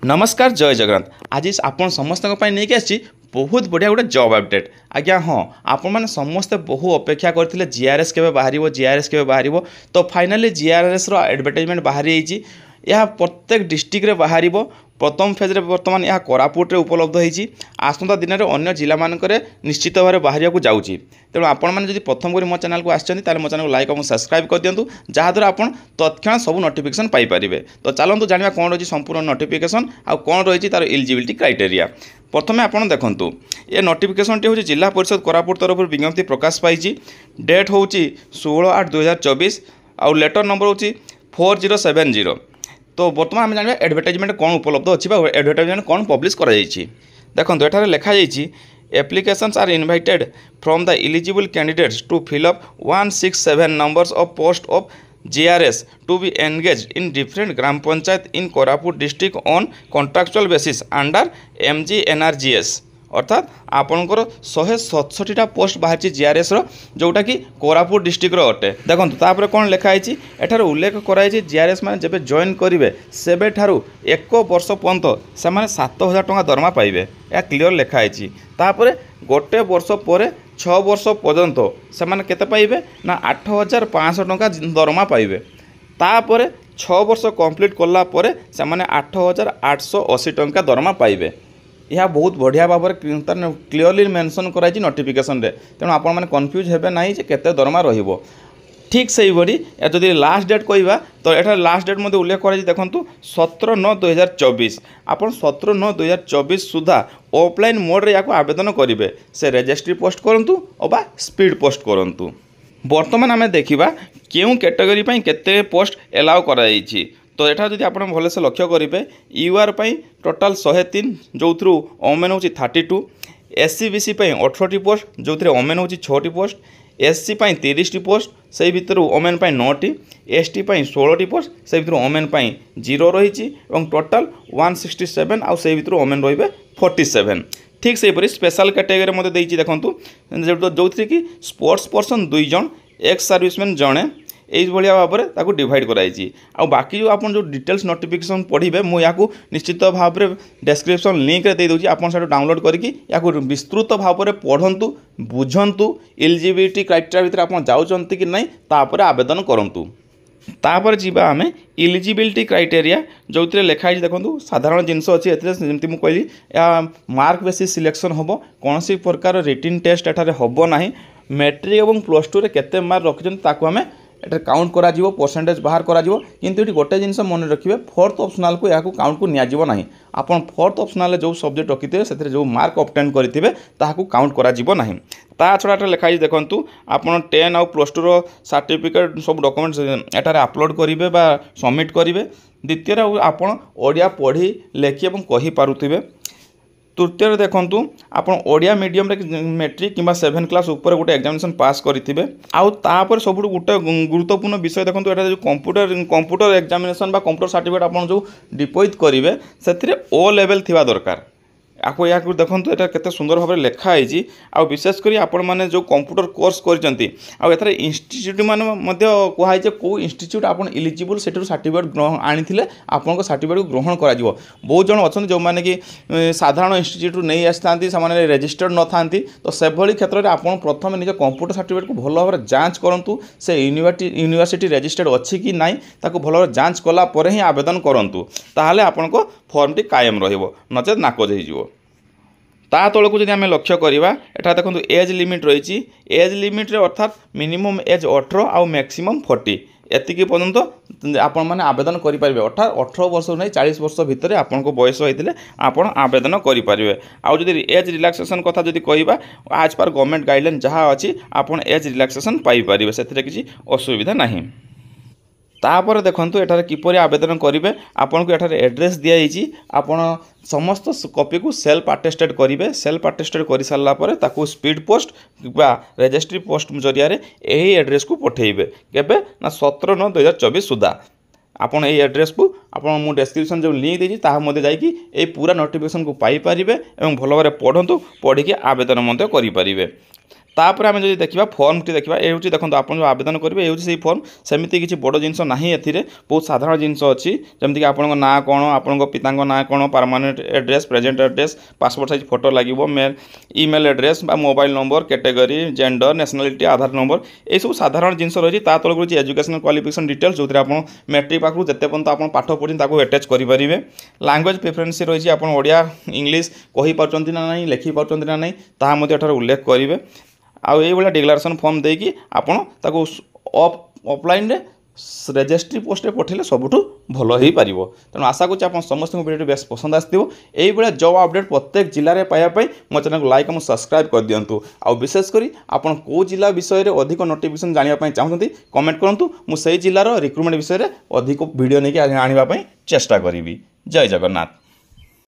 नमस्कार जय जगन्नाथ। आज आपन समस्त नहीं आसी बहुत बढ़िया गोटे जॉब अपडेट। आज्ञा हाँ, आपण मैंने समस्ते बहु अपेक्षा करते जीआरएस के बाहर जीआरएस के बाहर तो फाइनाली जीआरएस एडवर्टाइजमेंट बाहरी। यह प्रत्येक डिस्ट्रिक्ट रे बाहर। प्रथम फेज बर्तमान यह कोरापुट उपलब्ध होती। आसंता दिन में अन्य जिला मानक निश्चित भाव बाहर को जाऊँगी। तेणु आपण मैंने प्रथम कर मो चैनल को आसते मो चैनल को लाइक और सब्सक्राइब कर दिंतु, जहाँद्वारा आप तत्क्षण सब नोटिफिकेशन पाइपर। तो चलतु जाना कौन रही संपूर्ण नोटिफिकेशन आ कौन रही तार एलिजिबिलिटी क्राइटेरिया। प्रथम आपड़ देखूँ ये नोटिफिकेशन टी हूँ जिला परिषद कोरापुट तरफ विज्ञप्ति प्रकाश पाई। डेट हूँ 16/8/2024 आउ लेटर नंबर हूँ 4070। तो बर्तमान आम जाना एडवर्टाइजमेंट कौन उपलब्ध अच्छी एडवर्टाइजमेंट कौन पब्लिश कर देखो ये लिखाई applications are invited from the eligible candidates to fill up 167 numbers of post of GRS to be engaged in different gram panchayat in Koraput district on contractual basis under MGNRGS। अर्थात आपणकर 167टा post बाहर GRS जोटा कि Koraput district अटे। देखो तापर कौन लिखाई एठार उल्लेख कराई जीआरएस मैंने जब जॉइन करेंगे सेबे ठारू 1 वर्ष पर्यंत से 7,000 टंका दरमा पाइबे। यह क्लीयर लिखाई। तापर गोटे वर्ष पर 6 वर्ष पर्यंत से केते पाइबे ना 8,500 टंका दरमा पाइबे। तापर 6 वर्ष कंप्लीट कला परे से 8,880 टंका दरमा पाइबे। यह बहुत बढ़िया भाव में क्लीयरली मेंशन कराई नोटिफिकेशन रे। तेणु आपण मैंने कन्फ्यूज हेबे नहीं जे केते दरमा रहिबो। ठीक से ही जदि लास्ट डेट कहवा तो ये लास्ट डेट मध्य उल्लेख कर देखूँ 17/9/2024। आप 17/9/2024 सुधा ऑफलाइन मोड रे आवेदन करेंगे। से रजिस्ट्री पोस्ट करूँ अबा स्पीड पोस्ट करूँ। बर्तमान आम देखा क्यों कैटेगरी केते पोस्ट एलाउ कराई। तो यहाँ जब आप भलसे लक्ष्य करेंगे यूआर टोटाल 103 जो ओमेन हूँ 32, SC BC 18टी पोस्ट जो ओमेन हूँ 6टी पोस्ट, SC 30टी पोस्ट से भितर ओमेन 9टी, ST 16टी पोस्ट से भितर ओमेन 0 रही टोटाल 167 आउ से भितर ओमेन रे 47। ठीक से स्पेशल कैटेगरी मत देखिए देखूँ जो कि स्पोर्ट्स पर्सन 2 जन, एक्स सर्विसमैन जड़े यही भाव में डिवाइड कराई। आ बाकी जो आप डिटेल्स नोटिफिकेशन पढ़े मुझे निश्चित भाव में डिस्क्रिप्शन लिंक दे दूँगी। आप डाउनलोड करके विस्तृत भाव में पढ़ंतु बुझंतु एलिजिबिलिटी क्राइटेरिया भितर आप जाउछंती कि नहीं तापर आवेदन करंतु। तापर जीवा आम एलिजिबिलिटी क्राइटेरिया जो लिखाई देखो साधारण जिनस अच्छी जमी मुझे कहली मार्क बेसिस सिलेक्शन हम कौन सी प्रकार रिटिन टेस्ट एठारे हम ना। मैट्रिक और +2 रे केते मार्क रखिछन ताकू आम एटा काउंट करा जीवो, परसेंटेज बाहर करा जीवो। किंतु ये गोटे जिनस मन रखिए फोर्थ ऑप्शनल को यहाँ काउंट को नियाजिबो नहीं। आपन फोर्थ ऑप्शनल जो सब्जेक्ट रखिथे से जो मार्क ऑब्टेन करिथिबे ताहाकू काउंट करा जीवो नहीं। ता छड़ा लिखाई देखंतु आपन 10 और +2 रो सर्टिफिकेट सब डॉक्यूमेंट्स एटारे अपलोड करिवे बा सबमिट करिवे। द्वितीय आपन ओडिया पढ़ी लेखि एवं कहि पारुथिबे। तृतीय देखूँ आप ओडिया मीडियम मैट्रिक कि 7 क्लास उपर गोटे एग्जामिनेशन पास करेंगे। आउर सब गोटे गुरुत्वपूर्ण विषय देखो ये जो कंप्यूटर एग्जामिनेशन बा कंप्यूटर सर्टिफिकेट आप जो डिपोजिट करेंगे से O लेवल थी दरकार। आपको या देखो यहाँ केते सुंदर भाव में लिखाई। आ विशेषकर आपण मैंने जो कंप्यूटर कोर्स कर इंस्टीट्यूट मान कहुई कौ इंस्टीट्यूट आप इलिजिबल से सर्टिफिकेट ग्रहण आनी आपन सर्टिफिकेट ग्रहण कर। बहुत जन अच्छा जो मैंने कि साधारण इंस्टीट्यूट नहीं आसती से रेजिस्टर्ड न था। तो से क्षेत्र में आप प्रथम निज कंप्यूटर सर्टिफिकेट को भल भाव जांच करूँ से यूनिवर्सिटी रेजिस्टर्ड अच्छी कि ना भल भाव जांच कलापर ही आवेदन करूँ। ताहले आपनको फॉर्म टी कायम रहिबो नचेत नाकोज हो। ता तलक जब आम लक्ष्य करवा एटा देखो एज लिमिट रही। एज लिमिट रे अर्थात मिनिमम एज 18 आउ मैक्सिमम 40 एतिकी पर्यंत आपण मैंने आवेदन करेंगे। अर्थात 18 वर्ष नहीं 40 वर्ष भितर आपको बयस होते आपड़ आवेदन करेंगे। आउ जदि एज रिलैक्सेशन कथा जदि कहवा आज पर गवर्नमेंट गाइडलाइन जहाँ अच्छी आप एज रिलैक्सेशन पाइपर से किसी असुविधा नहीं। तापर देखूँ एठार किपरि आवेदन करेंगे आपन को एठार एड्रेस दिखाई। आपन समस्त कॉपी को सेल्फ अटेस्टेड करेंगे। सेल्फ अटेस्टेड कर सारापर ताकू स्पीड पोस्ट बा रजिस्ट्री पोस्ट जरिया यही एड्रेस को पठेबे केबे ना 17/9/2024 सुधा। आपन ये एड्रेस को आपन मु डिस्क्रिप्शन जो लिंक देछि ताहा मध्ये जाइकी ए पूरा नोटिफिकेशन को पाई परिबे एवं भल भाव पढ़ंतु पढ़िकी आवेदन मध्ये करि परिबे। तापर आम जो देखा फर्म टी देखा ये देखो आप जो आवेदन करेंगे ये से फर्म सेमती किसी बड़ जिनस ना बहुत साधारण जिनस अच्छी जमीक आप ना कौन आप पिता ना कौन permanent address present address passport size photo लगे mail email address mobile number category gender nationality Aadhaar number ये सब साधारण जिनस रही तौक रही एजुकेशनल क्वालिफिकेशन डिटेल्स जो आप मैट्रिक पाखु जिते पर्यंत आप पाठ पढ़ी अटैच करेंगे लैंग्वेज प्रेफरेन्स रही आप ओडिया इंग्लीश कहीपी ना नहीं लिखिपार ना नहीं तार उल्लेख करेंगे आउ ये डिक्लेरेशन फॉर्म देकी आपण ताको ऑफलाइन रे रेजिस्ट्री पोस्ट पठेले सबुठू भल हो पार तेणु आशा करूँ आप समस्त वीडियो बेस पसंद आसो यही जॉब अपडेट प्रत्येक जिले में पाइबापी मो चैनल को लाइक और सब्सक्राइब कर दिंतु आउ विशेषकर आपन को जिला विषय में अधिक नोटिफिकेशन जानापी चाहते कमेंट करूँ मुझे जिलार रिक्रुटमेंट विषय में अधिक वीडियो नहीं आने चेष्टा करी। जय जगन्नाथ।